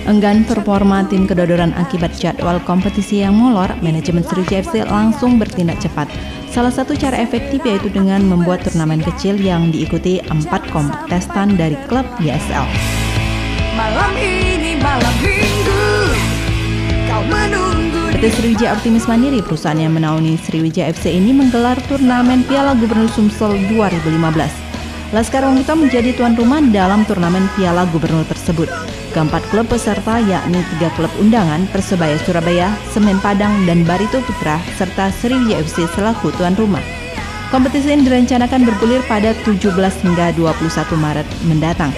Enggan performa tim kedodoran akibat jadwal kompetisi yang molor, manajemen Sriwijaya FC langsung bertindak cepat. Salah satu cara efektif yaitu dengan membuat turnamen kecil yang diikuti 4 kontestan dari klub ISL. Malam ini malam minggu, kau menunggu. PT Sriwijaya Optimis Mandiri, perusahaan yang menaungi Sriwijaya FC ini menggelar turnamen Piala Gubernur Sumsel 2015. Laskar Wong Hitam menjadi tuan rumah dalam turnamen Piala Gubernur tersebut. Keempat klub peserta yakni 3 klub undangan, Persebaya Surabaya, Semen Padang, dan Barito Putra, serta Sriwijaya FC selaku tuan rumah. Kompetisi ini direncanakan bergulir pada 17 hingga 21 Maret mendatang.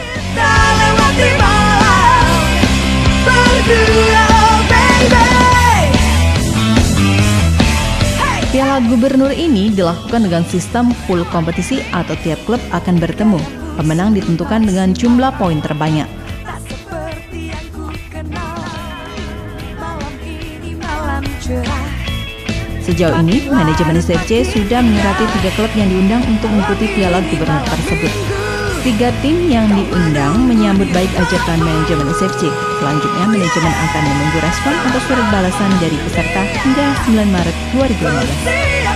Piala Gubernur ini dilakukan dengan sistem full kompetisi atau tiap klub akan bertemu. Pemenang ditentukan dengan jumlah poin terbanyak. Sejauh ini, manajemen SFC sudah menyurati 3 klub yang diundang untuk mengikuti Piala Gubernur tersebut. 3 tim yang diundang menyambut baik ajakan manajemen SFC. Selanjutnya, manajemen akan menunggu respon atau surat balasan dari peserta hingga 9 Maret 2015.